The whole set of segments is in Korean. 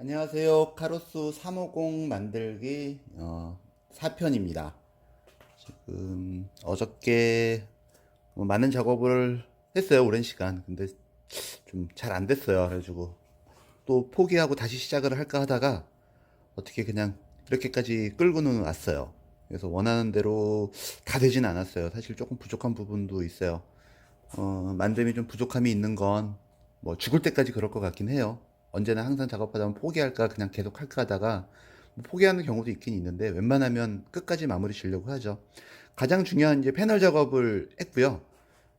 안녕하세요. 카로스 350 만들기 4편입니다. 지금 어저께 많은 작업을 했어요. 오랜 시간. 근데 좀 잘 안 됐어요. 그래가지고 또 포기하고 다시 시작을 할까 하다가 어떻게 그냥 이렇게까지 끌고는 왔어요. 그래서 원하는 대로 다 되진 않았어요. 사실 조금 부족한 부분도 있어요. 만듦이 좀 부족함이 있는 건 뭐 죽을 때까지 그럴 것 같긴 해요. 언제나 항상 작업하다 보면 포기할까 그냥 계속 할까 하다가 뭐 포기하는 경우도 있긴 있는데 웬만하면 끝까지 마무리 지려고 하죠. 가장 중요한 이제 패널 작업을 했고요.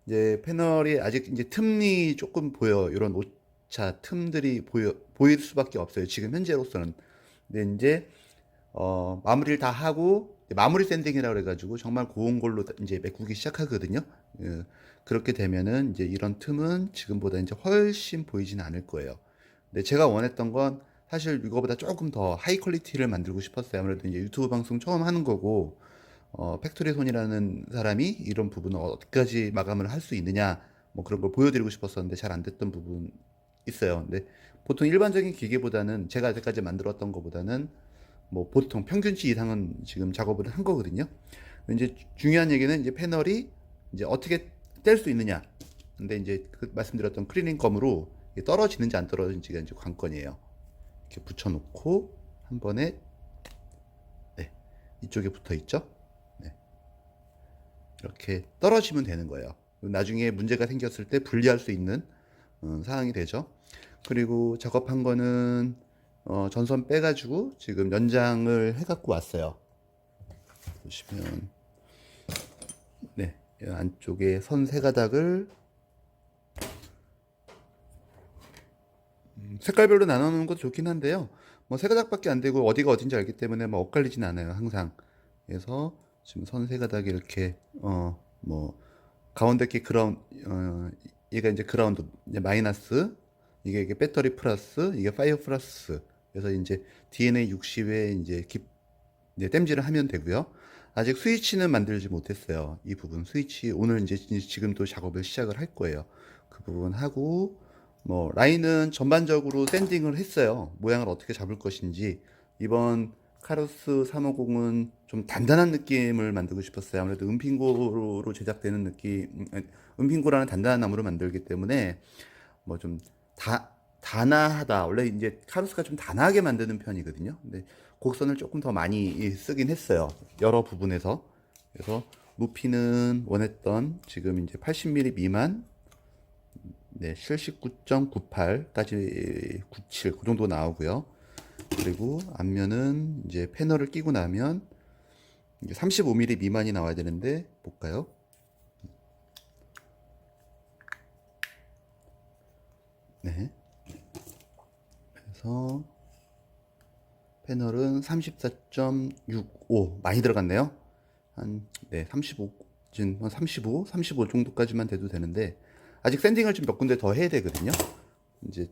이제 패널이 아직 이제 틈이 조금 보여. 이런 오차 틈들이 보일 수밖에 없어요. 지금 현재로서는. 근데 이제 마무리를 다 하고 마무리 샌딩이라고 그래가지고 정말 고운 걸로 이제 메꾸기 시작하거든요. 예, 그렇게 되면은 이제 이런 틈은 지금보다 이제 훨씬 보이지는 않을 거예요. 근데 제가 원했던 건 사실 이거보다 조금 더 하이 퀄리티를 만들고 싶었어요. 아무래도 이제 유튜브 방송 처음 하는 거고, 팩토리 손이라는 사람이 이런 부분을 어디까지 마감을 할 수 있느냐, 뭐 그런 걸 보여드리고 싶었었는데 잘 안 됐던 부분 있어요. 근데 보통 일반적인 기계보다는 제가 아직까지 만들었던 것보다는 뭐 보통 평균치 이상은 지금 작업을 한 거거든요. 이제 중요한 얘기는 이제 패널이 이제 어떻게 뗄 수 있느냐. 근데 이제 그 말씀드렸던 클리닝 검으로 떨어지는지 안 떨어지는지가 이제 관건이에요. 이렇게 붙여놓고 한 번에 네, 이쪽에 붙어 있죠. 네, 이렇게 떨어지면 되는 거예요. 나중에 문제가 생겼을 때 분리할 수 있는 상황이 되죠. 그리고 작업한 거는 전선 빼가지고 지금 연장을 해갖고 왔어요. 보시면 네, 이 안쪽에 선 세 가닥을 색깔별로 나눠놓는 것도 좋긴 한데요. 뭐 세 가닥밖에 안 되고 어디가 어딘지 알기 때문에 뭐 엇갈리진 않아요. 항상. 그래서 지금 선 세 가닥이 이렇게 뭐 가운데 게 그라운드 얘가 이제 그라운드 이제 마이너스 이게 배터리 플러스 이게 파이어 플러스 그래서 이제 DNA 60에 이제 땜질을 하면 되고요. 아직 스위치는 만들지 못했어요. 이 부분 스위치 오늘 이제 지금 또 작업을 시작을 할 거예요. 그 부분 하고 뭐 라인은 전반적으로 샌딩을 했어요. 모양을 어떻게 잡을 것인지 이번 카로스 350은 좀 단단한 느낌을 만들고 싶었어요. 아무래도 은핑고로 제작되는 느낌, 은핑고라는 단단한 나무로 만들기 때문에 뭐 좀 단아하다. 원래 이제 카루스가 좀 단아하게 만드는 편이거든요. 근데 곡선을 조금 더 많이 쓰긴 했어요. 여러 부분에서. 그래서 높이는 원했던 지금 이제 80mm 미만, 네, 79.98까지 97, 그 정도 나오고요. 그리고 앞면은 이제 패널을 끼고 나면 이제 35mm 미만이 나와야 되는데, 볼까요? 네. 그래서 패널은 34.65 많이 들어갔네요. 네, 35, 지금 한 35 정도까지만 돼도 되는데 아직 샌딩을 좀 몇 군데 더 해야 되거든요. 이제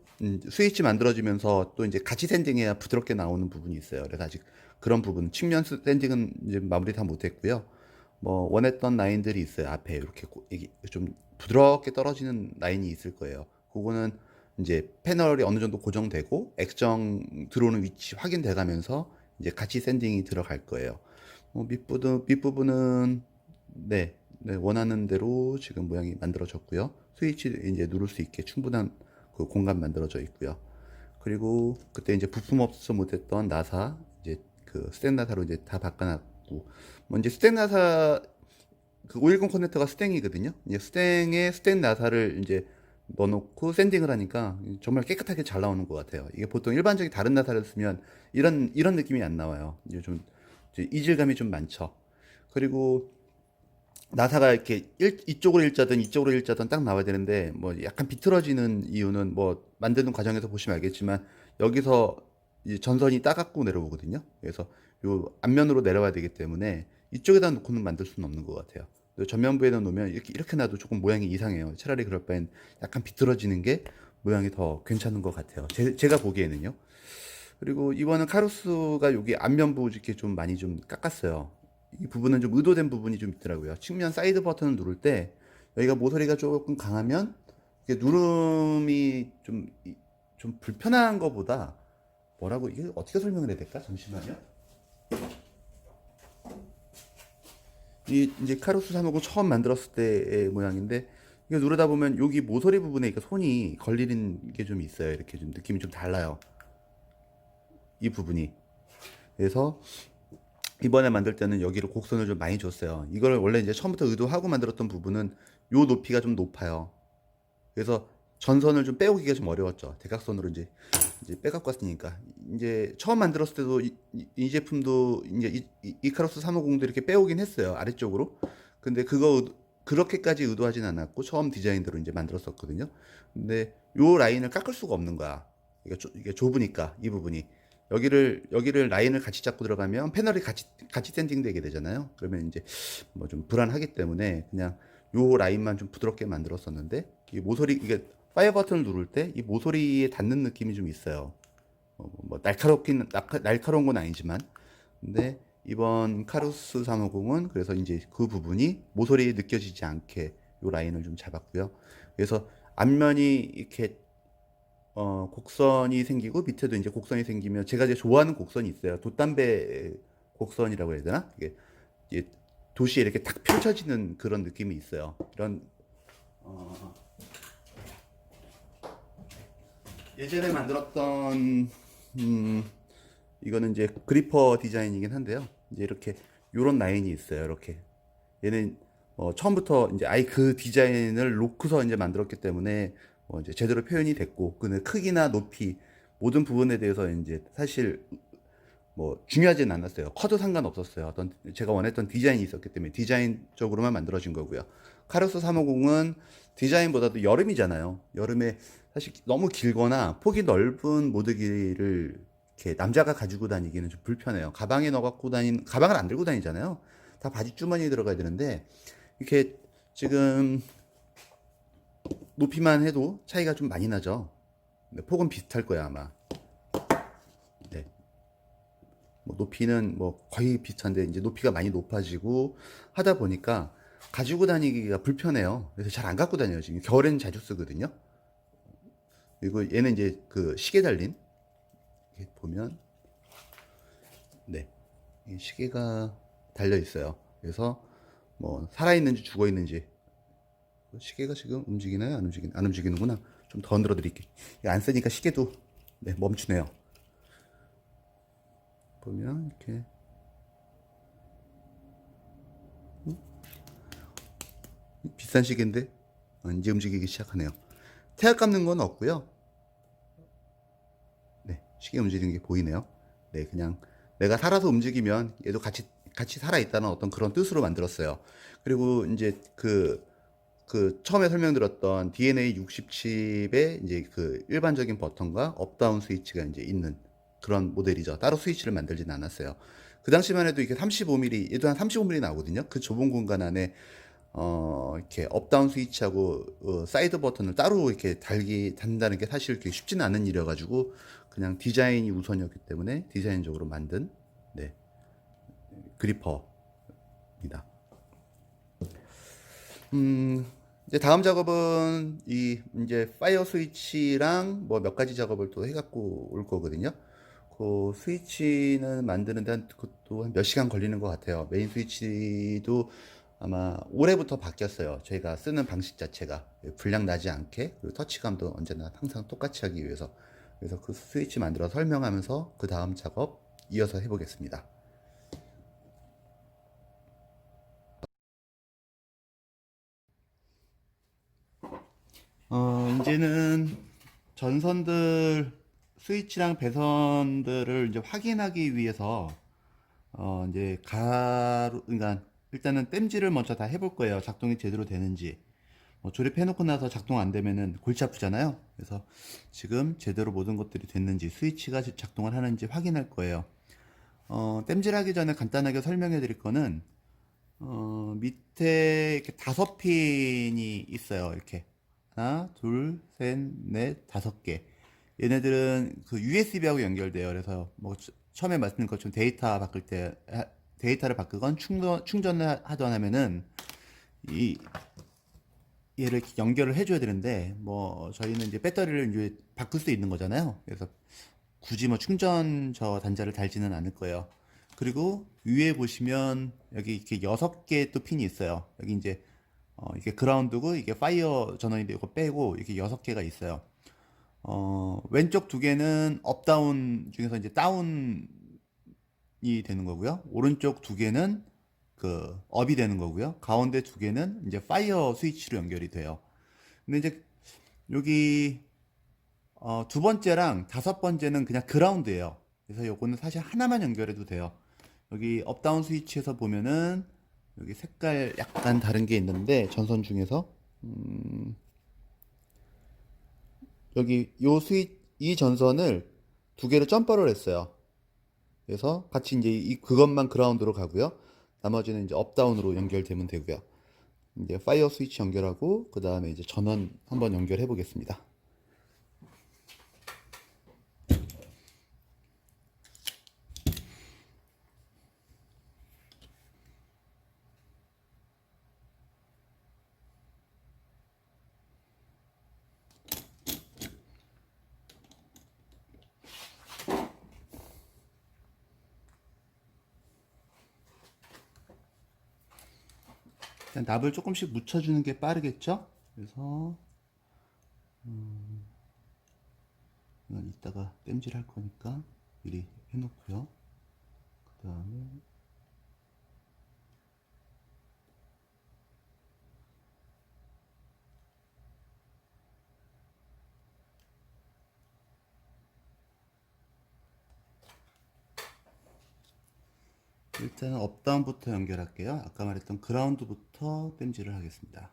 스위치 만들어지면서 또 이제 같이 샌딩해야 부드럽게 나오는 부분이 있어요. 그래서 아직 그런 부분 측면 샌딩은 이제 마무리 다 못했고요. 뭐 원했던 라인들이 있어요. 앞에 이렇게 이게 좀 부드럽게 떨어지는 라인이 있을 거예요. 그거는 이제 패널이 어느 정도 고정되고 액정 들어오는 위치 확인돼 가면서 이제 같이 샌딩이 들어갈 거예요. 밑부분은 네, 네, 원하는 대로 지금 모양이 만들어졌고요. 스위치 이제 누를 수 있게 충분한 그 공간 만들어져 있고요. 그리고 그때 이제 부품 없어서 못했던 나사 이제 그 스텐 나사로 이제 다 바꿔놨고 뭐 이제 스텐 나사 그 510 커넥터가 스탱이거든요. 이제 스탱에 스텐 나사를 이제 넣어놓고 샌딩을 하니까 정말 깨끗하게 잘 나오는 것 같아요. 이게 보통 일반적인 다른 나사를 쓰면 이런 느낌이 안 나와요. 이제 좀 이제 이질감이 좀 많죠. 그리고 나사가 이렇게 이쪽으로 일자든 이쪽으로 일자든 딱 나와야 되는데 뭐 약간 비틀어지는 이유는 뭐 만드는 과정에서 보시면 알겠지만 여기서 이 전선이 따갑고 내려오거든요. 그래서 요 앞면으로 내려와야 되기 때문에 이쪽에다 놓고는 만들 수는 없는 것 같아요. 전면부에다 놓으면 이렇게 놔도 조금 모양이 이상해요. 차라리 그럴 바엔 약간 비틀어지는 게 모양이 더 괜찮은 것 같아요. 제가 보기에는요. 그리고 이번은 카루스가 여기 앞면부 이렇게 좀 많이 좀 깎았어요. 이 부분은 좀 의도된 부분이 좀 있더라고요. 측면 사이드 버튼을 누를 때 여기가 모서리가 조금 강하면 이게 누름이 좀 불편한 것보다 뭐라고 이게 어떻게 설명을 해야 될까? 잠시만요. 이 이제 카루스 350 처음 만들었을 때의 모양인데 이거 누르다 보면 여기 모서리 부분에 이렇게 손이 걸리는 게 좀 있어요. 이렇게 좀 느낌이 좀 달라요. 이 부분이. 그래서 이번에 만들 때는 여기를 곡선을 좀 많이 줬어요. 이걸 원래 이제 처음부터 의도하고 만들었던 부분은 요 높이가 좀 높아요. 그래서 전선을 좀 빼오기가 좀 어려웠죠. 대각선으로 이제 빼갖고 왔으니까. 이제 처음 만들었을 때도 이 제품도 이제 이카루스 350도 이렇게 빼오긴 했어요. 아래쪽으로. 근데 그렇게까지 의도하진 않았고 처음 디자인대로 이제 만들었었거든요. 근데 요 라인을 깎을 수가 없는 거야. 이게 좁으니까 이 부분이. 여기를 라인을 같이 잡고 들어가면 패널이 같이 샌딩 되게 되잖아요. 그러면 이제 뭐 좀 불안하기 때문에 그냥 요 라인만 좀 부드럽게 만들었었는데 이 모서리 이게 파이어 버튼을 누를 때 이 모서리에 닿는 느낌이 좀 있어요. 뭐 날카로운 건 아니지만 근데 이번 카루스 350은 그래서 이제 그 부분이 모서리에 느껴지지 않게 요 라인을 좀 잡았고요. 그래서 앞면이 이렇게 곡선이 생기고 밑에도 이제 곡선이 생기면 제가 이제 좋아하는 곡선이 있어요. 돛담배 곡선이라고 해야 되나? 이게 도시에 이렇게 탁 펼쳐지는 그런 느낌이 있어요. 이런 예전에 만들었던 이거는 이제 그리퍼 디자인이긴 한데요. 이제 이렇게 요런 라인이 있어요. 이렇게 얘는 처음부터 이제 아예 그 디자인을 놓고서 이제 만들었기 때문에 이제 제대로 표현이 됐고 그 크기나 높이 모든 부분에 대해서 이제 사실 뭐 중요하진 않았어요. 커도 상관없었어요. 어떤 제가 원했던 디자인이 있었기 때문에 디자인적으로만 만들어진 거고요. 카루스 350은 디자인보다도 여름이잖아요. 여름에 사실 너무 길거나 폭이 넓은 모드기를 이렇게 남자가 가지고 다니기는 좀 불편해요. 가방을 안 들고 다니잖아요. 다 바지 주머니에 들어가야 되는데 이렇게 지금 높이만 해도 차이가 좀 많이 나죠. 네, 폭은 비슷할 거야 아마. 네. 뭐 높이는 뭐 거의 비슷한데 이제 높이가 많이 높아지고 하다 보니까 가지고 다니기가 불편해요. 그래서 잘 안 갖고 다녀요. 지금 겨울에는 자주 쓰거든요. 그리고 얘는 이제 그 시계 달린 이렇게 보면 네, 이 시계가 달려 있어요. 그래서 뭐 살아 있는지 죽어 있는지 시계가 지금 움직이나요? 안 움직이는구나. 좀 더 흔들어 드릴게요. 안 쓰니까 시계도 네, 멈추네요. 보면 이렇게 비싼 시계인데 이제 움직이기 시작하네요. 태양 감는 건 없고요. 네, 시계 움직이는 게 보이네요. 네, 그냥 내가 살아서 움직이면 얘도 같이 살아 있다는 어떤 그런 뜻으로 만들었어요. 그리고 이제 그 처음에 설명드렸던 DNA 60칩의 이제 그 일반적인 버튼과 업다운 스위치가 이제 있는 그런 모델이죠. 따로 스위치를 만들지는 않았어요. 그 당시만 해도 이게 35mm, 얘도 한 35mm 나오거든요. 그 좁은 공간 안에 이렇게 업다운 스위치하고 사이드 버튼을 따로 이렇게 단다는 게 사실 그렇게 쉽지는 않은 일이어가지고 그냥 디자인이 우선이었기 때문에 디자인적으로 만든 네, 그리퍼입니다. 이제 다음 작업은 이제 파이어 스위치랑 뭐 몇 가지 작업을 또 해갖고 올 거거든요. 그 스위치는 만드는데 그것도 한 몇 시간 걸리는 것 같아요. 메인 스위치도 아마 올해부터 바뀌었어요. 저희가 쓰는 방식 자체가 불량 나지 않게 그리고 터치감도 언제나 항상 똑같이 하기 위해서 그래서 그 스위치 만들어 설명하면서 그 다음 작업 이어서 해보겠습니다. 이제는 전선들 스위치랑 배선들을 이제 확인하기 위해서 이제 그러니까 일단은 땜질을 먼저 다 해볼 거예요. 작동이 제대로 되는지. 조립해놓고 나서 작동 안 되면은 골치 아프잖아요. 그래서 지금 제대로 모든 것들이 됐는지 스위치가 작동을 하는지 확인할 거예요. 땜질하기 전에 간단하게 설명해 드릴 거는 밑에 이렇게 5핀이 있어요. 이렇게 하나, 둘, 셋, 넷, 5개. 얘네들은 그 USB하고 연결돼요. 그래서 뭐 처음에 말씀드린 것처럼 데이터를 바꾸건 충전을 하던 하면은 이 얘를 연결을 해줘야 되는데 뭐 저희는 이제 배터리를 이제 바꿀 수 있는 거잖아요. 그래서 굳이 뭐 충전 저 단자를 달지는 않을 거예요. 그리고 위에 보시면 여기 이렇게 6개 또 핀이 있어요. 여기 이제 이게 그라운드고 이게 파이어 전원인데 이거 빼고 이렇게 6개가 있어요. 왼쪽 2개는 업다운 중에서 이제 다운이 되는 거고요. 오른쪽 2개는 그 업이 되는 거고요. 가운데 2개는 이제 파이어 스위치로 연결이 돼요. 근데 이제 여기 두 번째랑 다섯 번째는 그냥 그라운드예요. 그래서 요거는 사실 하나만 연결해도 돼요. 여기 업다운 스위치에서 보면은 여기 색깔 약간 다른 게 있는데 전선 중에서 여기 요 이 전선을 2개를 점퍼를 했어요. 그래서 같이 이제 그것만 그라운드로 가고요. 나머지는 이제 업다운으로 연결되면 되고요. 이제 파이어 스위치 연결하고 그 다음에 이제 전원 한번 연결해 보겠습니다. 일단 납을 조금씩 묻혀주는 게 빠르겠죠? 그래서 이건 이따가 땜질 할 거니까 미리 해놓고요. 그 다음에 일단은 업다운부터 연결할게요. 아까 말했던 그라운드부터 땜질을 하겠습니다.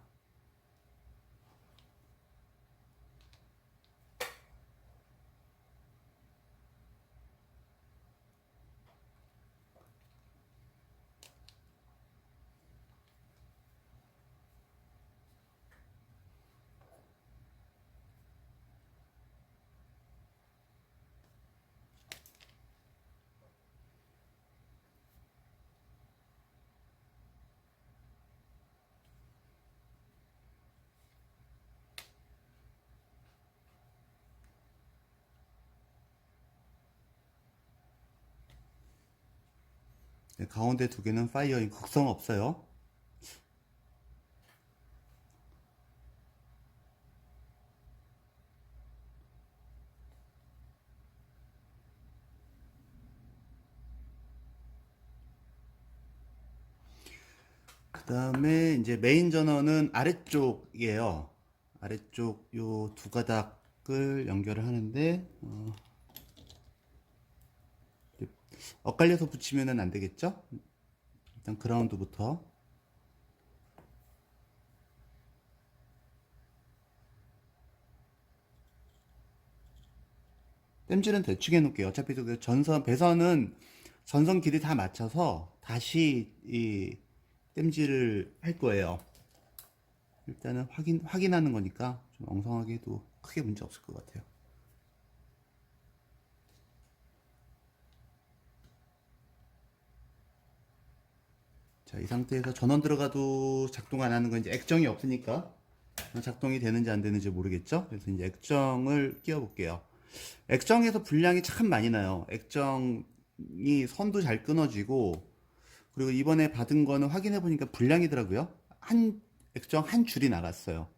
네, 가운데 2개는 파이어인 극성 없어요. 그 다음에 이제 메인 전원은 아래쪽이에요. 아래쪽 요 2가닥을 연결을 하는데 엇갈려서 붙이면 안 되겠죠? 일단 그라운드부터 땜질은 대충 해놓을게요. 어차피 그 전선 배선은 전선 길이 다 맞춰서 다시 이 땜질을 할 거예요. 일단은 확인하는 거니까 좀 엉성하게 해도 크게 문제 없을 것 같아요. 자, 이 상태에서 전원 들어가도 작동 안 하는 건 이제 액정이 없으니까 작동이 되는지 안 되는지 모르겠죠? 그래서 이제 액정을 끼워 볼게요. 액정에서 불량이 참 많이 나요. 액정이 선도 잘 끊어지고, 그리고 이번에 받은 거는 확인해 보니까 불량이더라고요. 액정 한 줄이 나갔어요.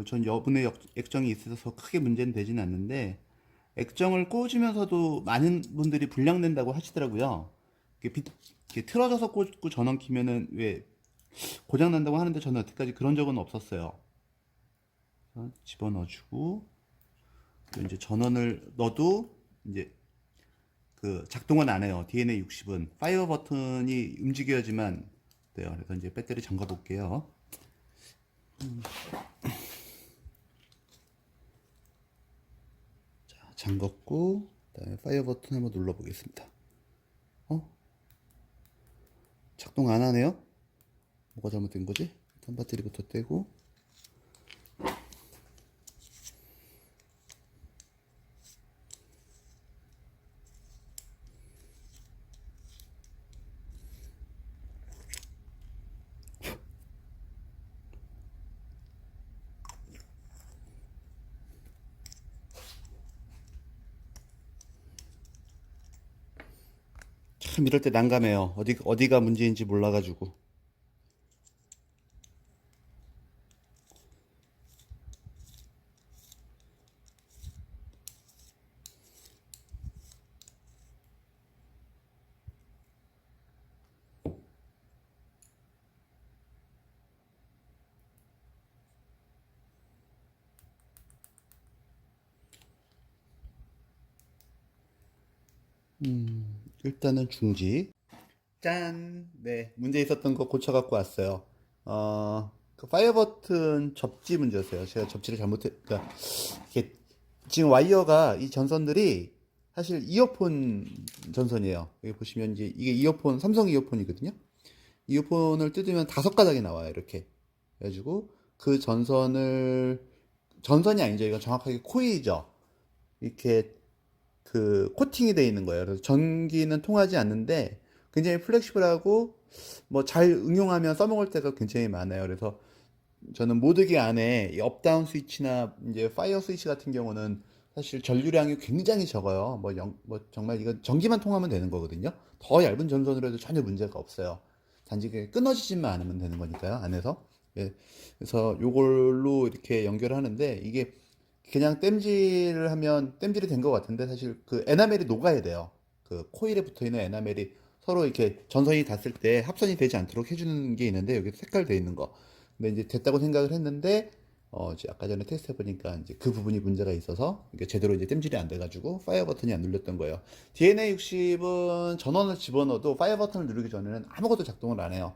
전 여분의 액정이 있어서 크게 문제는 되진 않는데, 액정을 꽂으면서도 많은 분들이 불량된다고 하시더라고요. 이렇게 틀어져서 꽂고 전원 키면은 왜 고장 난다고 하는데 저는 여태까지 그런 적은 없었어요. 집어넣어주고, 이제 전원을 넣어도 이제 그 작동은 안 해요. DNA 60은 파이어 버튼이 움직여야지만 돼요. 그래서 이제 배터리 잠가 볼게요. 자, 잠갔고 그다음에 파이어 버튼 한번 눌러 보겠습니다. 작동 안 하네요. 뭐가 잘못된 거지? 일단 배터리부터 떼고, 참 이럴 때 난감해요. 어디가 문제인지 몰라가지고. 일단은 중지. 짠! 네, 문제 있었던 거 고쳐갖고 왔어요. 그 파이어 버튼 접지 문제였어요. 제가 접지를 그러니까 이게 지금 와이어가 이 전선들이 사실 이어폰 전선이에요. 여기 보시면 이제 이게 이어폰, 삼성 이어폰이거든요. 이어폰을 뜯으면 5가닥이 나와요. 이렇게. 그래가지고 그 전선이 아니죠. 이거 정확하게 코일이죠. 이렇게 그 코팅이 되어 있는 거예요. 그래서 전기는 통하지 않는데 굉장히 플렉시블하고 뭐 잘 응용하면 써먹을 때가 굉장히 많아요. 그래서 저는 모드기 안에 이 업다운 스위치나 이제 파이어 스위치 같은 경우는 사실 전류량이 굉장히 적어요. 뭐 정말 이건 전기만 통하면 되는 거거든요. 더 얇은 전선으로 해도 전혀 문제가 없어요. 단지 그게 끊어지지만 않으면 되는 거니까요, 안에서. 예, 그래서 요걸로 이렇게 연결하는데 이게 그냥 땜질을 하면 땜질이 된 것 같은데 사실 그 에나멜이 녹아야 돼요. 그 코일에 붙어 있는 에나멜이 서로 이렇게 전선이 닿았을 때 합선이 되지 않도록 해주는 게 있는데 여기 색깔 돼 있는 거. 근데 이제 됐다고 생각을 했는데 이제 아까 전에 테스트 해보니까 이제 그 부분이 문제가 있어서 이게 제대로 이제 땜질이 안 돼가지고 파이어 버튼이 안 눌렸던 거예요. DNA60은 전원을 집어넣어도 파이어 버튼을 누르기 전에는 아무것도 작동을 안 해요.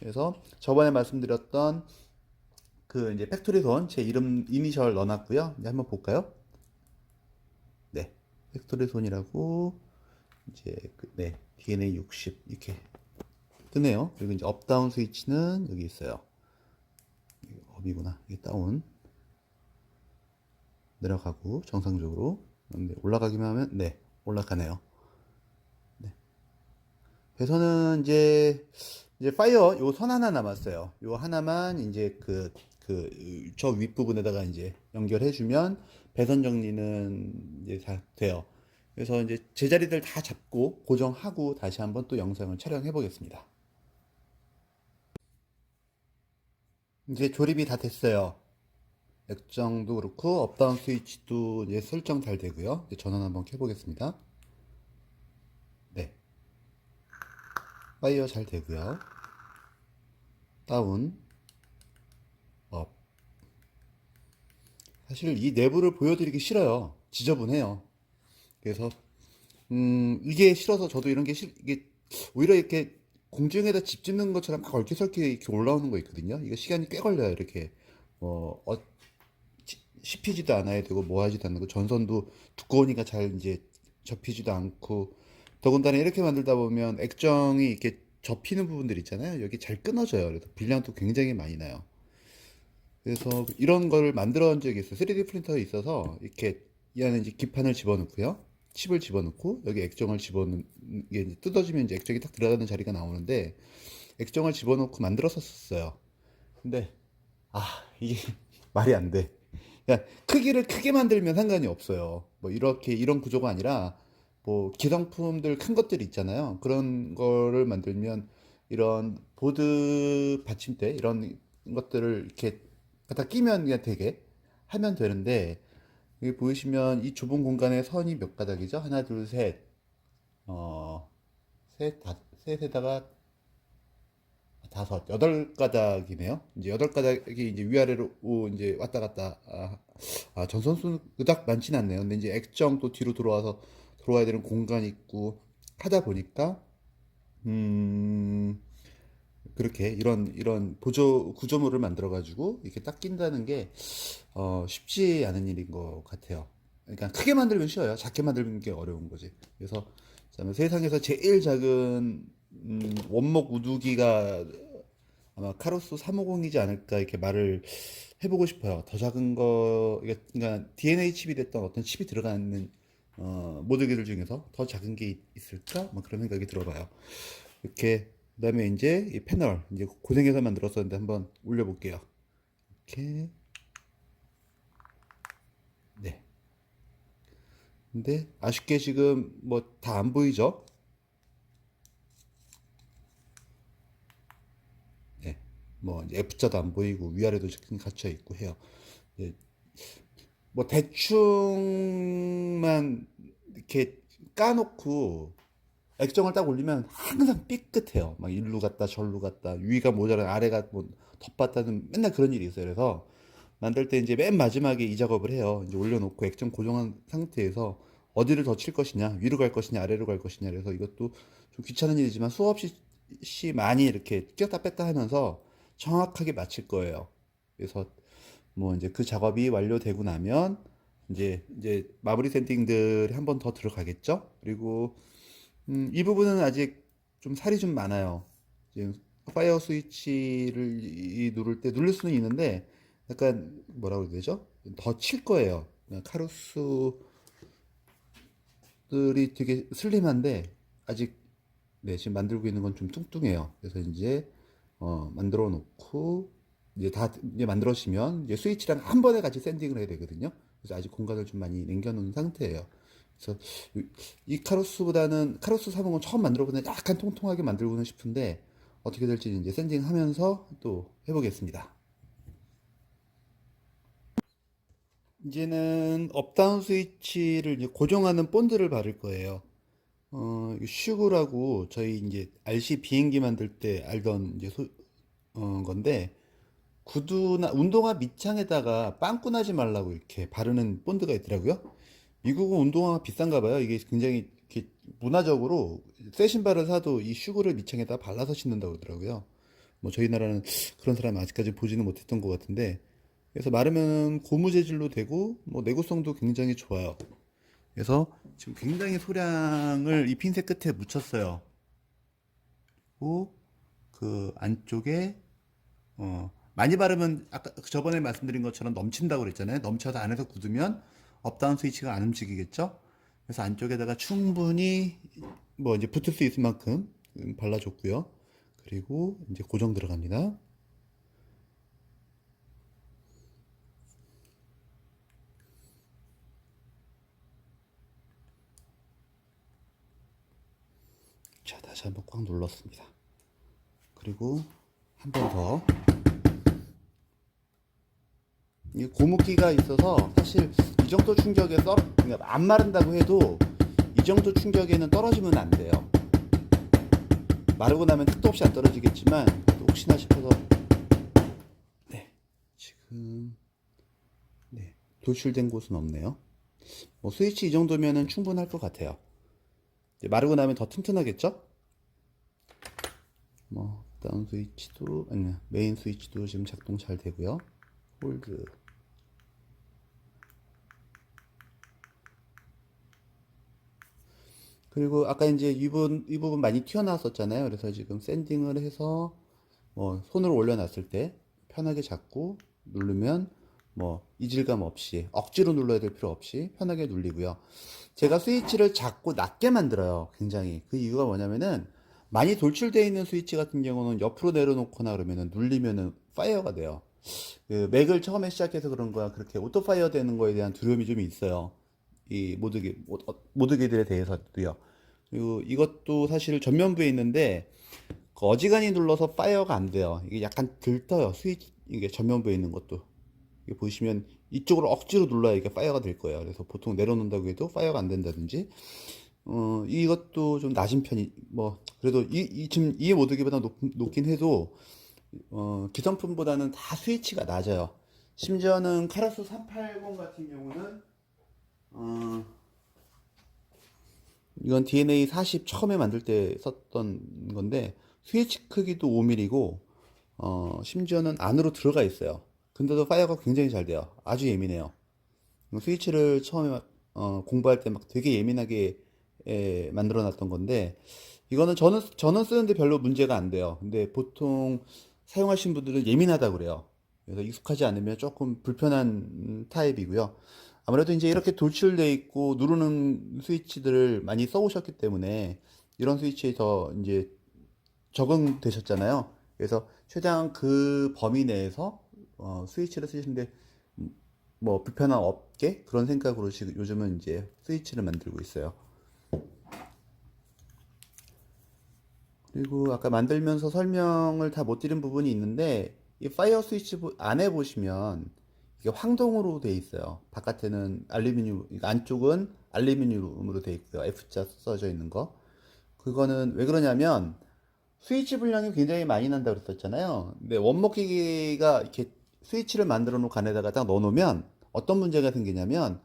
그래서 저번에 말씀드렸던 그 이제 팩토리 손 제 이름 이니셜 넣어놨고요. 이제 한번 볼까요? 네, 팩토리 손이라고 이제 네 DNA 60 이렇게 뜨네요. 그리고 이제 업다운 스위치는 여기 있어요. 업이구나. 이게 다운 내려가고 정상적으로. 근데 올라가기만 하면 네 올라가네요. 그래서는 이제 파이어 요 선 하나 남았어요. 요 하나만 이제 저 윗부분에다가 이제 연결해주면 배선 정리는 이제 다 돼요. 그래서 이제 제자리들 다 잡고 고정하고 다시 한번 또 영상을 촬영해 보겠습니다. 이제 조립이 다 됐어요. 액정도 그렇고 업다운 스위치도 이제 설정 잘 되고요. 이제 전원 한번 켜보겠습니다. 네, 파이어 잘 되고요. 다운, 업. 사실 이 내부를 보여드리기 싫어요. 지저분해요. 그래서 이게 싫어서 저도 이런 게 이게 오히려 이렇게 공중에다 집 짓는 것처럼 막 얼키설키 이렇게 올라오는 거 있거든요. 이거 시간이 꽤 걸려요. 이렇게 어, 씹히지도 않아야 되고 뭐 하지도 않고 전선도 두꺼우니까 잘 이제 접히지도 않고 더군다나 이렇게 만들다 보면 액정이 이렇게 접히는 부분들 있잖아요. 여기 잘 끊어져요. 그래서 불량도 굉장히 많이 나요. 그래서 이런 걸 만들어 본 적이 있어요. 3D 프린터에 있어서 이렇게 이 안에 이제 기판을 집어넣고요. 칩을 집어넣고 여기 액정을 집어넣는 게 이제 뜯어지면 이제 액정이 딱 들어가는 자리가 나오는데 액정을 집어넣고 만들었었어요. 근데 이게 말이 안 돼. 그러니까 크기를 크게 만들면 상관이 없어요. 뭐 이렇게 이런 구조가 아니라 뭐 기성품들 큰 것들 있잖아요. 그런 거를 만들면 이런 보드 받침대 이런 것들을 이렇게 갖다 끼면 그냥 되게 하면 되는데 여기 보이시면 이 좁은 공간에 선이 몇 가닥이죠? 하나, 둘, 셋, 어, 셋에다가 8가닥이네요. 이제 8가닥이 이제 위아래로 이제 왔다 갔다. 전선수는 그닥 많진 않네요. 근데 이제 액정 또 뒤로 들어와야 되는 공간이 있고 하다 보니까, 음, 그렇게 이런 구조물을 만들어가지고 이렇게 딱 낀다는 게, 쉽지 않은 일인 것 같아요. 그러니까 크게 만들면 쉬워요. 작게 만드는 게 어려운 거지. 그래서 세상에서 제일 작은 원목 우두기가 아마 카로스 350이지 않을까 이렇게 말을 해보고 싶어요. 더 작은 거, 그러니까 DNA 칩이 됐던 어떤 칩이 들어가는 모드기들 중에서 더 작은 게 있을까? 뭐 그런 생각이 들어봐요. 이렇게 그다음에 이제 이 패널 이제 고생해서 만들었었는데 한번 올려볼게요. 이렇게 네. 근데 아쉽게 지금 뭐 다 안 보이죠? 뭐 이제 F자도 안 보이고 위아래도 갇혀 있고 해요. 예, 뭐 대충만 이렇게 까놓고 액정을 딱 올리면 항상 삐끗해요. 막 일로 갔다 절로 갔다 위가 모자라 아래가 뭐 덧봤다는 맨날 그런 일이 있어요. 그래서 만들 때 이제 맨 마지막에 이 작업을 해요. 이제 올려놓고 액정 고정한 상태에서 어디를 더 칠 것이냐, 위로 갈 것이냐, 아래로 갈 것이냐. 그래서 이것도 좀 귀찮은 일이지만 수없이 많이 이렇게 꼈다 뺐다 하면서 정확하게 맞힐 거예요. 그래서 뭐 이제 그 작업이 완료되고 나면 이제 마무리 샌딩들이 한 번 더 들어가겠죠? 그리고 이 부분은 아직 좀 살이 좀 많아요. 지금 파이어 스위치를 누를 때 누를 수는 있는데 약간 뭐라고 해야 되죠? 더 칠 거예요. 카루스들이 되게 슬림한데 아직 네, 지금 만들고 있는 건 좀 뚱뚱해요. 그래서 이제 만들어 놓고 이제 만들어지면 이제 스위치랑 한 번에 같이 샌딩을 해야 되거든요. 그래서 아직 공간을 좀 많이 남겨놓은 상태예요. 그래서 이 카로스보다는 카로스 350은 처음 만들어보는 약간 통통하게 만들고는 싶은데 어떻게 될지 이제 샌딩하면서 또 해보겠습니다. 이제는 업다운 스위치를 이제 고정하는 본드를 바를 거예요. 슈구라고 저희 이제 RC 비행기 만들 때 알던 이제 건데 구두나 운동화 밑창에다가 빵꾸 나지 말라고 이렇게 바르는 본드가 있더라고요. 미국은 운동화가 비싼가 봐요. 이게 굉장히 이렇게 문화적으로 새 신발을 사도 이 슈구를 밑창에다 발라서 신는다고 그러더라고요. 뭐 저희 나라는 그런 사람 아직까지 보지는 못했던 것 같은데 그래서 마르면 고무 재질로 되고 뭐 내구성도 굉장히 좋아요. 그래서 지금 굉장히 소량을 이 핀셋 끝에 묻혔어요. 그리고 그 안쪽에 많이 바르면 아까 저번에 말씀드린 것처럼 넘친다고 그랬잖아요. 넘쳐서 안에서 굳으면 업다운 스위치가 안 움직이겠죠? 그래서 안쪽에다가 충분히 뭐 이제 붙을 수 있을 만큼 발라줬고요. 그리고 이제 고정 들어갑니다. 자, 다시 한번 꽉 눌렀습니다. 그리고 한 번 더. 이 고무기가 있어서 사실 이 정도 충격에 그러니까 안 마른다고 해도 이 정도 충격에는 떨어지면 안 돼요. 마르고 나면 택도 없이 안 떨어지겠지만 혹시나 싶어서 네, 지금 네, 돌출된 곳은 없네요. 뭐 스위치 이 정도면은 충분할 것 같아요. 이제 마르고 나면 더 튼튼하겠죠? 뭐 다운 스위치도 아니 메인 스위치도 지금 작동 잘 되고요. 홀드. 그리고 아까 이제 이 부분 많이 튀어나왔었잖아요. 그래서 지금 샌딩을 해서 뭐 손으로 올려놨을 때 편하게 잡고 누르면 뭐 이질감 없이 억지로 눌러야 될 필요 없이 편하게 눌리고요. 제가 스위치를 작고 낮게 만들어요. 굉장히. 그 이유가 뭐냐면은 많이 돌출되어 있는 스위치 같은 경우는 옆으로 내려놓거나 그러면은 눌리면은 파이어가 돼요. 그 맥을 처음에 시작해서 그런 거야. 그렇게 오토 파이어 되는 거에 대한 두려움이 좀 있어요. 이 모드기들에 대해서도요. 그리고 이것도 사실 전면부에 있는데 그 어지간히 눌러서 파이어가 안 돼요. 이게 약간 들떠요. 스위치 이게 전면부에 있는 것도. 이게 보시면 이쪽으로 억지로 눌러야 이게 파이어가 될 거예요. 그래서 보통 내려놓는다고 해도 파이어가 안 된다든지. 이것도 좀 낮은 편이 뭐 그래도 지금 이 모드기보다 높긴 해도 기성품보다는 다 스위치가 낮아요. 심지어는 카라스 380 같은 경우는 어, 이건 DNA 40 처음에 만들 때 썼던 건데 스위치 크기도 5mm고 심지어는 안으로 들어가 있어요. 근데도 파이어가 굉장히 잘 돼요. 아주 예민해요. 스위치를 처음에 공부할 때 막 되게 예민하게 만들어 놨던 건데 이거는 저는 쓰는데 별로 문제가 안 돼요. 근데 보통 사용하신 분들은 예민하다 그래요. 그래서 익숙하지 않으면 조금 불편한 타입이고요. 아무래도 이제 이렇게 돌출돼 있고 누르는 스위치들을 많이 써오셨기 때문에 이런 스위치에 더 이제 적응되셨잖아요. 그래서 최대한 그 범위 내에서 스위치를 쓰시는데 뭐 불편함 없게 그런 생각으로 지금 요즘은 이제 스위치를 만들고 있어요. 그리고 아까 만들면서 설명을 다 못 드린 부분이 있는데 이 파이어 스위치 안에 보시면 이게 황동으로 돼 있어요. 바깥에는 알루미늄, 그러니까 안쪽은 알루미늄으로 돼 있고요. F자 써져 있는 거. 그거는 왜 그러냐면 스위치 분량이 굉장히 많이 난다고 그랬었잖아요. 근데 원목 기기가 이렇게 스위치를 만들어 놓고 안에다가 딱 넣어 놓으면 어떤 문제가 생기냐면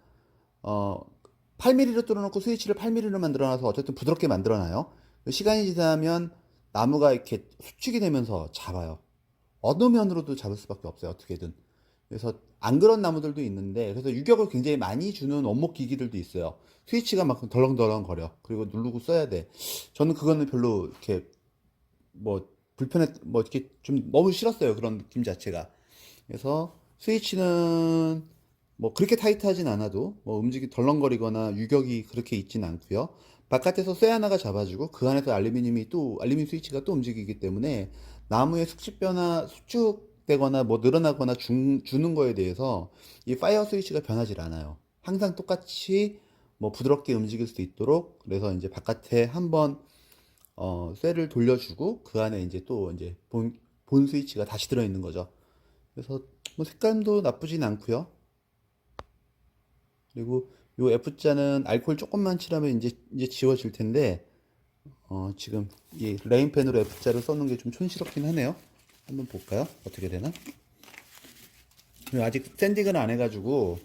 어 8mm로 뚫어놓고 스위치를 8mm로 만들어놔서 어쨌든 부드럽게 만들어놔요. 시간이 지나면 나무가 이렇게 수축이 되면서 잡아요. 어느 면으로도 잡을 수밖에 없어요. 어떻게든. 그래서 안 그런 나무들도 있는데 그래서 유격을 굉장히 많이 주는 원목 기기들도 있어요. 스위치가 막 덜렁덜렁 거려. 그리고 누르고 써야 돼. 저는 그거는 별로 이렇게 뭐 불편했 뭐 이렇게 좀 너무 싫었어요. 그런 느낌 자체가. 그래서 스위치는 뭐 그렇게 타이트하진 않아도 뭐 움직이 덜렁거리거나 유격이 그렇게 있진 않고요. 바깥에서 쇠 하나가 잡아주고 그 안에서 알루미늄 스위치가 또 움직이기 때문에 나무의 수축 변화 수축되거나 뭐 늘어나거나 주는 거에 대해서 이 파이어 스위치가 변하질 않아요. 항상 똑같이 뭐 부드럽게 움직일 수 있도록 그래서 이제 바깥에 한번 쇠를 돌려주고 그 안에 이제 또 이제 본 스위치가 다시 들어있는 거죠. 그래서 뭐 색감도 나쁘진 않고요. 그리고 요 F자는 알코올 조금만 칠하면 이제 지워질 텐데 지금 이 레인펜으로 F자를 써놓은 게 좀 촌스럽긴 하네요. 한번 볼까요? 어떻게 되나? 아직 샌딩을 안 해가지고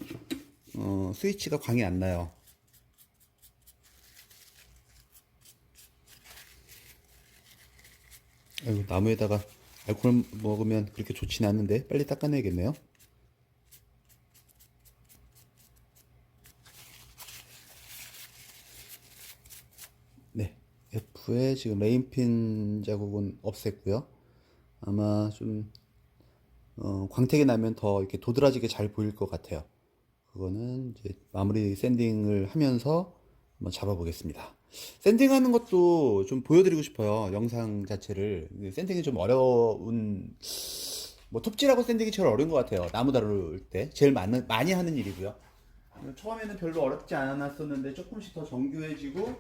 스위치가 광이 안 나요. 아이고, 나무에다가 알코올 먹으면 그렇게 좋진 않은데 빨리 닦아내야겠네요. 네, F에 지금 레인핀 자국은 없앴고요. 아마 좀 광택이 나면 더 이렇게 도드라지게 잘 보일 것 같아요. 그거는 이제 마무리 샌딩을 하면서 한번 잡아보겠습니다. 샌딩하는 것도 좀 보여드리고 싶어요. 영상 자체를. 샌딩이 좀 어려운, 뭐 톱질하고 샌딩이 제일 어려운 것 같아요. 나무 다룰 때. 제일 많이 하는 일이고요. 처음에는 별로 어렵지 않았었는데 조금씩 더 정교해지고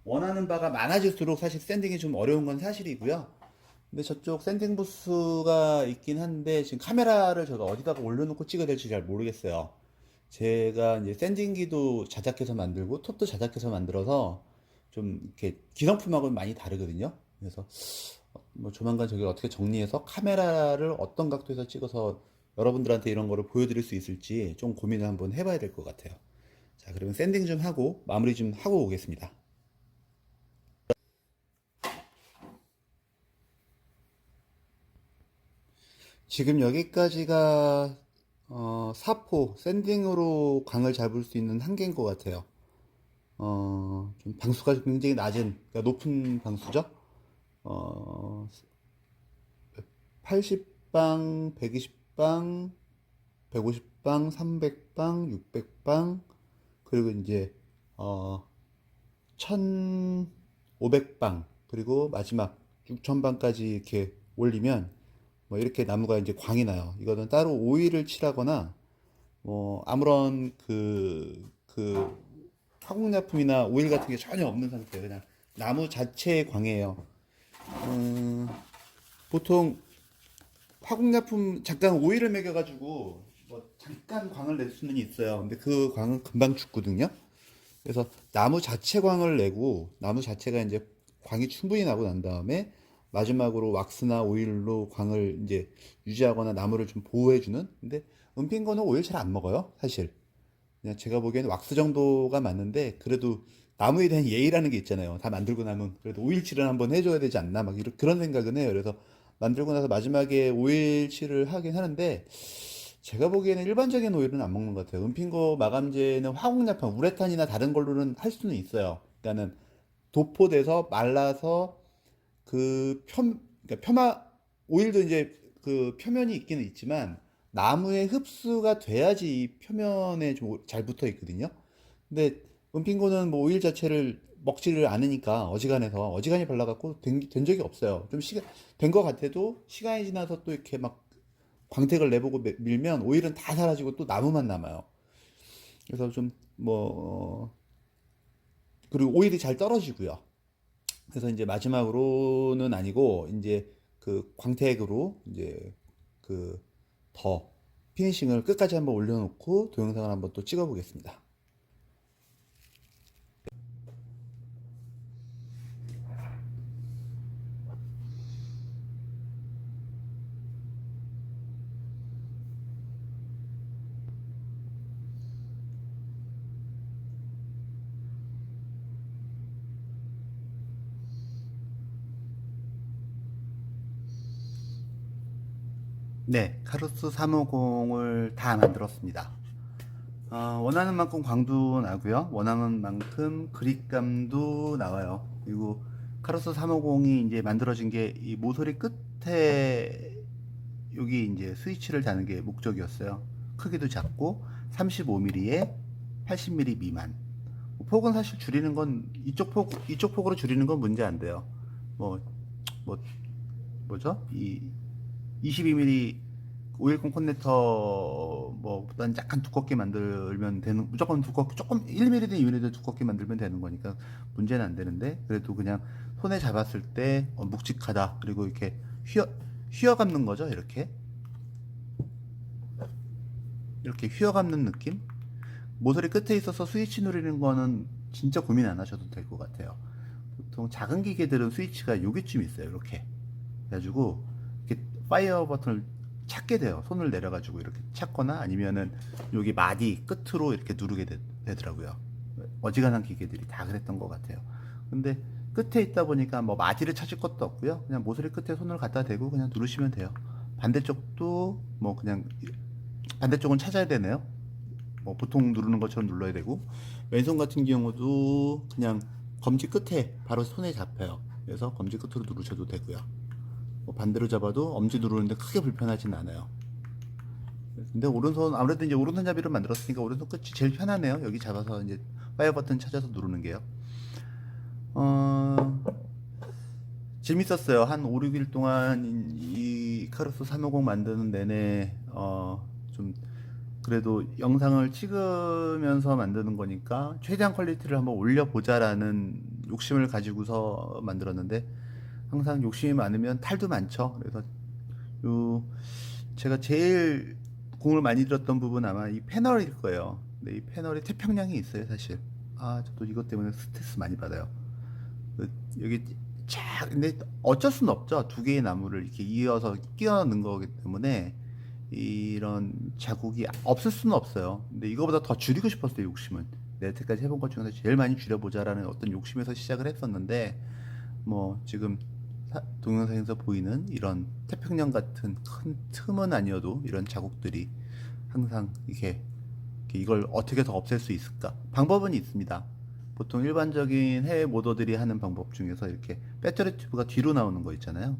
원하는 바가 많아질수록 사실 샌딩이 좀 어려운 건 사실이고요. 근데 저쪽 샌딩 부스가 있긴 한데 지금 카메라를 제가 어디다가 올려놓고 찍어야 될지 잘 모르겠어요. 제가 이제 샌딩기도 자작해서 만들고 톱도 자작해서 만들어서 좀 이렇게 기성품하고는 많이 다르거든요. 그래서 뭐 조만간 저기 어떻게 정리해서 카메라를 어떤 각도에서 찍어서 여러분들한테 이런 거를 보여드릴 수 있을지 좀 고민을 한번 해봐야 될 것 같아요. 자, 그러면 샌딩 좀 하고 마무리 좀 하고 오겠습니다. 지금 여기까지가 사포 샌딩으로 광을 잡을 수 있는 한계인 것 같아요. 좀 방수가 굉장히 낮은, 그러니까 높은 방수죠. 어, 80방, 120방, 150방, 300방, 600방, 그리고 이제 어, 1500방, 그리고 마지막 6000방까지 이렇게 올리면 뭐 이렇게 나무가 이제 광이 나요. 이거는 따로 오일을 칠하거나 뭐 아무런 그 화공약품이나 오일 같은 게 전혀 없는 상태예요. 그냥 나무 자체의 광이에요. 보통 화공약품 잠깐 오일을 먹여가지고 뭐 잠깐 광을 낼 수는 있어요. 근데 그 광은 금방 죽거든요. 그래서 나무 자체 광을 내고 나무 자체가 이제 광이 충분히 나고 난 다음에 마지막으로 왁스나 오일로 광을 이제 유지하거나 나무를 좀 보호해주는. 근데 은핀거는 오일 잘 안 먹어요, 사실. 그냥 제가 보기에는 왁스 정도가 맞는데 그래도 나무에 대한 예의라는 게 있잖아요. 다 만들고 나면 그래도 오일칠은 한번 해줘야 되지 않나 막 그런 생각은 해요. 그래서 만들고 나서 마지막에 오일칠을 하긴 하는데 제가 보기에는 일반적인 오일은 안 먹는 것 같아요. 은핑거 마감제는 화공약품, 우레탄이나 다른 걸로는 할 수는 있어요. 그러니까는 도포돼서 말라서 그러니까 오일도 이제 그 표면이 있기는 있지만 나무에 흡수가 돼야지 이 표면에 좀 잘 붙어 있거든요. 근데 은핑고는 뭐 오일 자체를 먹지를 않으니까 어지간히 발라갖고 된 적이 없어요. 좀 시간 된 것 같아도 시간이 지나서 또 이렇게 막 광택을 내보고 밀면 오일은 다 사라지고 또 나무만 남아요. 그래서 좀 뭐 그리고 오일이 잘 떨어지고요. 그래서 이제 마지막으로는 아니고 이제 그 광택으로 이제 그 더 피니싱을 끝까지 한번 올려놓고 동영상을 한번 또 찍어 보겠습니다. 네, 카루스 350을 다 만들었습니다. 원하는 만큼 광도 나고요. 원하는 만큼 그립감도 나와요. 그리고 카루스 350이 이제 만들어진 게 이 모서리 끝에 여기 이제 스위치를 다는 게 목적이었어요. 크기도 작고 35mm에 80mm 미만. 폭은 사실 줄이는 건 이쪽 폭으로 줄이는 건 문제 안 돼요. 뭐, 뭐 뭐죠? 이 22mm 510 커넥터 뭐보다는 약간 두껍게 만들면 되는, 무조건 두껍게 조금 1mm든 2mm든 두껍게 만들면 되는 거니까 문제는 안 되는데, 그래도 그냥 손에 잡았을 때 묵직하다, 그리고 이렇게 휘어 감는 거죠. 이렇게 휘어 감는 느낌. 모서리 끝에 있어서 스위치 누르는 거는 진짜 고민 안 하셔도 될 것 같아요. 보통 작은 기계들은 스위치가 여기쯤 있어요. 이렇게 그래가지고 이렇게 파이어 버튼을 찾게 돼요. 손을 내려가지고 이렇게 찾거나 아니면은 여기 마디 끝으로 이렇게 누르게 되더라고요. 어지간한 기계들이 다 그랬던 것 같아요. 근데 끝에 있다 보니까 뭐 마디를 찾을 것도 없고요. 그냥 모서리 끝에 손을 갖다 대고 그냥 누르시면 돼요. 반대쪽도 뭐 그냥, 반대쪽은 찾아야 되네요. 뭐 보통 누르는 것처럼 눌러야 되고, 왼손 같은 경우도 그냥 검지 끝에 바로 손에 잡혀요. 그래서 검지 끝으로 누르셔도 되고요. 뭐 반대로 잡아도 엄지 누르는데 크게 불편하진 않아요. 근데 오른손, 아무래도 이제 오른손잡이로 만들었으니까 오른손 끝이 제일 편하네요. 여기 잡아서 이제 파이어 버튼 찾아서 누르는 게요. 어, 재밌었어요. 한 5, 6일 동안 이 카루소 350 만드는 내내 좀 그래도 영상을 찍으면서 만드는 거니까 최대한 퀄리티를 한번 올려보자라는 욕심을 가지고서 만들었는데, 항상 욕심이 많으면 탈도 많죠. 그래서 요 제가 제일 공을 많이 들였던 부분 아마 이 패널일 거예요. 근데 이 패널에 태평량이 있어요, 사실. 저도 이것 때문에 스트레스 많이 받아요. 여기 근데 어쩔 수는 없죠. 두 개의 나무를 이렇게 이어서 끼워 넣은 거기 때문에 이런 자국이 없을 수는 없어요. 근데 이거보다 더 줄이고 싶었어요, 욕심은. 내가 여태까지 해본 것 중에서 제일 많이 줄여보자라는 어떤 욕심에서 시작을 했었는데, 뭐 지금 동영상에서 보이는 이런 태평양 같은 큰 틈은 아니어도 이런 자국들이 항상 이걸 어떻게 더 없앨 수 있을까? 방법은 있습니다. 보통 일반적인 해외 모더들이 하는 방법 중에서 이렇게 배터리 튜브가 뒤로 나오는 거 있잖아요.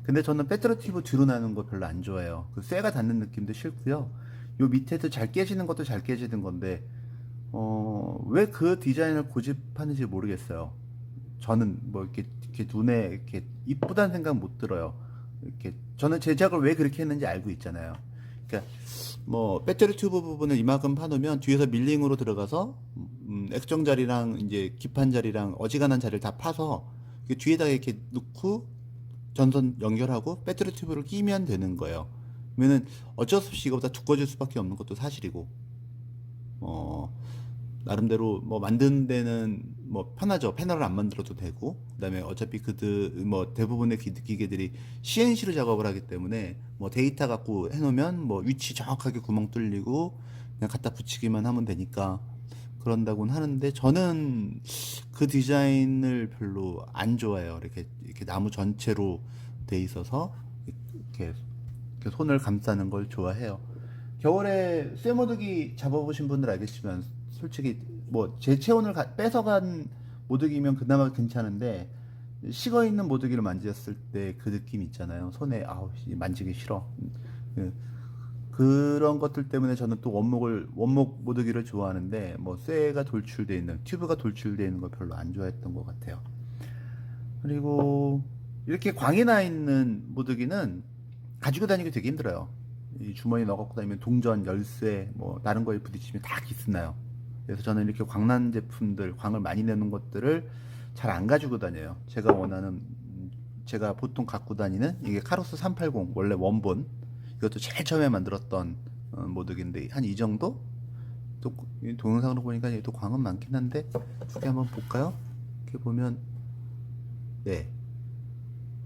근데 저는 배터리 튜브 뒤로 나오는 거 별로 안 좋아해요. 그 쇠가 닿는 느낌도 싫고요. 요 밑에도 잘 깨지는 것도 잘 깨지는 건데, 왜 그 디자인을 고집하는지 모르겠어요. 저는 뭐 이렇게 눈에 이렇게 이쁘다는 생각 못 들어요. 이렇게 저는 제작을 왜 그렇게 했는지 알고 있잖아요. 그러니까 뭐 배터리 튜브 부분을 이만큼 파놓으면 뒤에서 밀링으로 들어가서 액정 자리랑 이제 기판 자리랑 어지간한 자리를 다 파서 뒤에다가 이렇게 넣고 전선 연결하고 배터리 튜브를 끼면 되는 거예요. 그러면은 어쩔 수 없이 이거보다 두꺼워질 수밖에 없는 것도 사실이고, 어, 나름대로 뭐 만드는 데는 뭐 편하죠. 패널을 안 만들어도 되고, 그다음에 어차피 뭐 대부분의 기계들이 CNC로 작업을 하기 때문에 뭐 데이터 갖고 해놓으면 뭐 위치 정확하게 구멍 뚫리고 그냥 갖다 붙이기만 하면 되니까 그런다고는 하는데, 저는 그 디자인을 별로 안 좋아해요. 이렇게 나무 전체로 돼 있어서 이렇게 손을 감싸는 걸 좋아해요. 겨울에 쇠모드기 잡아보신 분들 알겠지만, 솔직히 뭐 제 체온을 뺏어간 모드기면 그나마 괜찮은데, 식어 있는 모드기를 만졌을 때 그 느낌 있잖아요. 손에 만지기 싫어. 그- 그런 것들 때문에 저는 또 원목 모드기를 좋아하는데, 뭐 쇠가 돌출되어 있는, 튜브가 돌출되어 있는 걸 별로 안 좋아했던 것 같아요. 그리고 이렇게 광이 나 있는 모드기는 가지고 다니기 되게 힘들어요. 이 주머니 넣어 갖고 다니면 동전, 열쇠, 뭐 다른 거에 부딪히면 다 기스나요. 그래서 저는 이렇게 광난 제품들, 광을 많이 내는 것들을 잘 안 가지고 다녀요. 제가 원하는 제가 보통 갖고 다니는 이게 카로스 380 원래 원본, 이것도 제일 처음에 만들었던 모드기인데 한 이 정도? 또 동영상으로 보니까 얘도 광은 많긴 한데 두 개 한번 볼까요? 이렇게 보면 네,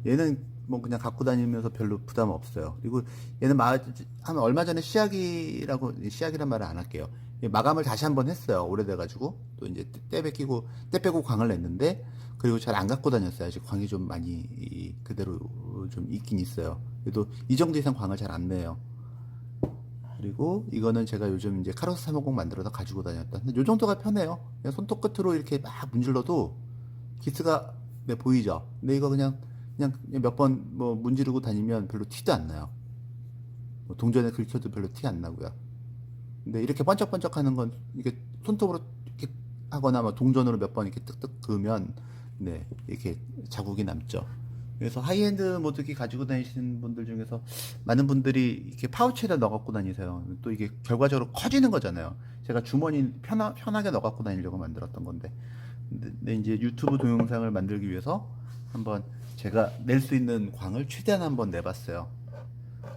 얘는 뭐 그냥 갖고 다니면서 별로 부담 없어요. 그리고 얘는 한 얼마 전에 시약이란 말을 안 할게요. 마감을 다시 한번 했어요. 오래돼가지고 또 이제 때 빼고 광을 냈는데, 그리고 잘 안 갖고 다녔어요. 아직 광이 좀 많이 그대로 좀 있긴 있어요. 그래도 이 정도 이상 광을 잘 안 내요. 그리고 이거는 제가 요즘 이제 카로스 350 만들어서 가지고 다녔다. 근데 요 정도가 편해요. 그냥 손톱 끝으로 이렇게 막 문질러도 기스가 네, 보이죠. 근데 이거 그냥 몇 번 뭐 문지르고 다니면 별로 티도 안 나요. 뭐 동전에 긁혀도 별로 티 안 나고요. 근데 이렇게 번쩍번쩍 하는 건 이게 손톱으로 이렇게 하거나 뭐 동전으로 몇 번 이렇게 뜩뜩 그으면 네, 이렇게 자국이 남죠. 그래서 하이엔드 모드기 가지고 다니시는 분들 중에서 많은 분들이 이렇게 파우치에다 넣어 갖고 다니세요. 또 이게 결과적으로 커지는 거잖아요. 제가 주머니 편하게 넣어 갖고 다니려고 만들었던 건데. 근데 이제 유튜브 동영상을 만들기 위해서 한번 제가 낼 수 있는 광을 최대한 한번 내봤어요.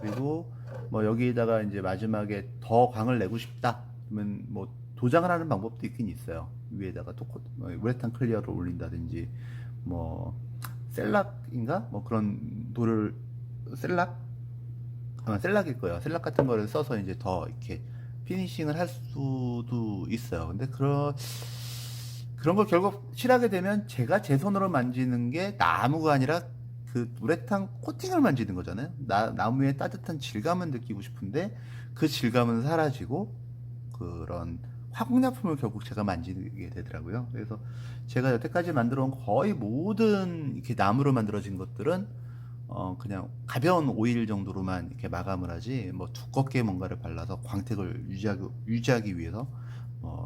그리고 뭐 여기에다가 이제 마지막에 더 광을 내고 싶다 그러면 뭐 도장을 하는 방법도 있긴 있어요. 위에다가 우레탄 클리어를 올린다든지 뭐 셀락인가 뭐 그런 돌을 셀락 아마 셀락일 거예요. 셀락 같은 거를 써서 이제 더 이렇게 피니싱을 할 수도 있어요. 근데 그런 걸 결국 칠하게 되면 제가 제 손으로 만지는 게 나무가 아니라 그 우레탄 코팅을 만지는 거잖아요. 나무의 따뜻한 질감은 느끼고 싶은데 그 질감은 사라지고 그런 화공약품을 결국 제가 만지게 되더라고요. 그래서 제가 여태까지 만들어 온 거의 모든 이렇게 나무로 만들어진 것들은 그냥 가벼운 오일 정도로만 이렇게 마감을 하지 뭐 두껍게 뭔가를 발라서 광택을 유지하기 위해서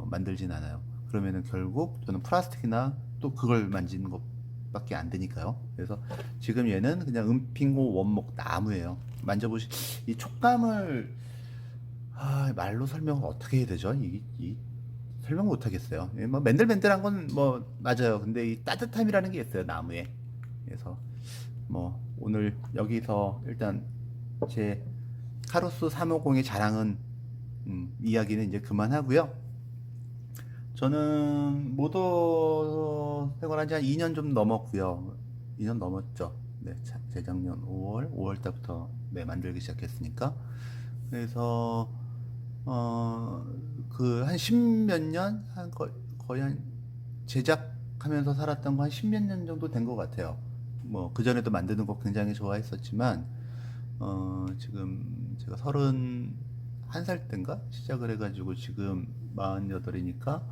만들진 않아요. 그러면은 결국 저는 플라스틱이나 또 그걸 만지는 것밖에 안 되니까요. 그래서 지금 얘는 그냥 은핑고 원목 나무예요. 이 촉감을 말로 설명을 어떻게 해야 되죠? 설명 못 하겠어요. 뭐 맨들맨들한 건 뭐 맞아요. 근데 이 따뜻함이라는 게 있어요, 나무에. 그래서 뭐 오늘 여기서 일단 제 카로스 350의 자랑은 이야기는 이제 그만하고요. 저는 모더 생활한 지 한 2년 좀 넘었고요. 2년 넘었죠. 네, 재작년 5월 달부터 네, 만들기 시작했으니까. 그래서 그 한 십몇 년, 거의 한 제작하면서 살았던 거 한 십몇 년 정도 된 것 같아요. 뭐 그전에도 만드는 거 굉장히 좋아했었지만 지금 제가 31살 때인가 시작을 해가지고 지금 48이니까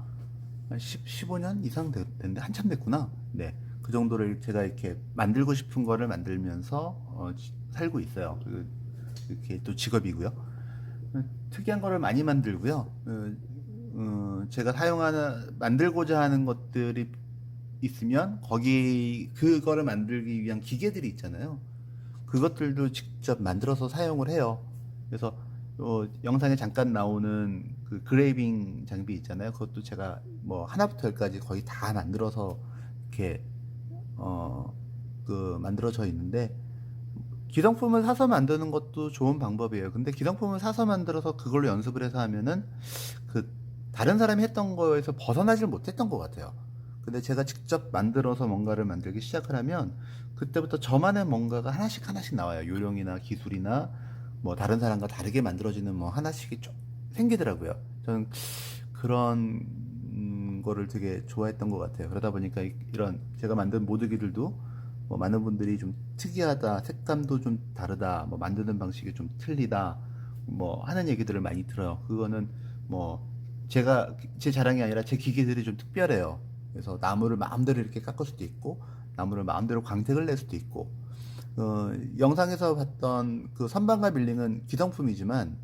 한 15년 이상 됐는데 한참 됐구나. 네. 그 정도를 제가 이렇게 만들고 싶은 거를 만들면서 살고 있어요. 이렇게 또 직업이고요. 특이한 거를 많이 만들고요. 제가 만들고자 하는 것들이 있으면 그거를 만들기 위한 기계들이 있잖아요. 그것들도 직접 만들어서 사용을 해요. 그래서 영상에 잠깐 나오는 그 그레이빙 장비 있잖아요. 그것도 제가 뭐 하나부터 열까지 거의 다 만들어서 이렇게 만들어져 있는데, 기성품을 사서 만드는 것도 좋은 방법이에요. 근데 기성품을 사서 만들어서 그걸로 연습을 해서 하면은 그 다른 사람이 했던 거에서 벗어나질 못했던 것 같아요. 근데 제가 직접 만들어서 뭔가를 만들기 시작을 하면 그때부터 저만의 뭔가가 하나씩 나와요. 요령이나 기술이나 뭐 다른 사람과 다르게 만들어지는 뭐 하나씩이 쭉 생기더라고요. 저는 그런 거를 되게 좋아했던 것 같아요. 그러다 보니까 이런 제가 만든 모드기들도 뭐 많은 분들이 좀 특이하다, 색감도 좀 다르다, 뭐 만드는 방식이 좀 틀리다, 뭐 하는 얘기들을 많이 들어요. 그거는 뭐 제 자랑이 아니라 제 기계들이 좀 특별해요. 그래서 나무를 마음대로 이렇게 깎을 수도 있고, 나무를 마음대로 광택을 낼 수도 있고, 영상에서 봤던 그 선반과 밀링은 기성품이지만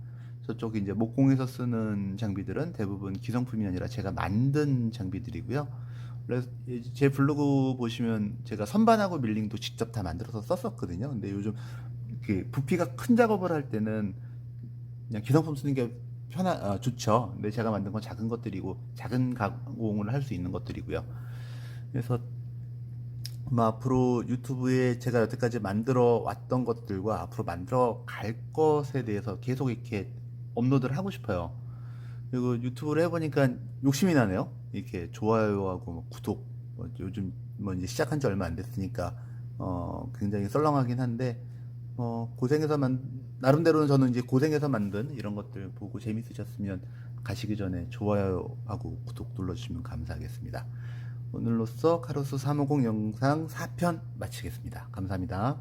저쪽 이제 목공에서 쓰는 장비들은 대부분 기성품이 아니라 제가 만든 장비들이고요. 그래서 제 블로그 보시면 제가 선반하고 밀링도 직접 다 만들어서 썼었거든요. 근데 요즘 부피가 큰 작업을 할 때는 그냥 기성품 쓰는 게 좋죠. 근데 제가 만든 건 작은 것들이고 작은 가공을 할 수 있는 것들이고요. 그래서 앞으로 유튜브에 제가 여태까지 만들어 왔던 것들과 앞으로 만들어 갈 것에 대해서 계속 이렇게 업로드를 하고 싶어요. 그리고 유튜브를 해보니까 욕심이 나네요. 이렇게 좋아요하고 뭐 구독, 요즘 뭐 이제 시작한 지 얼마 안 됐으니까, 굉장히 썰렁하긴 한데, 나름대로는 저는 이제 고생해서 만든 이런 것들 보고 재밌으셨으면 가시기 전에 좋아요하고 구독 눌러주시면 감사하겠습니다. 오늘로써 카루스 350 영상 4편 마치겠습니다. 감사합니다.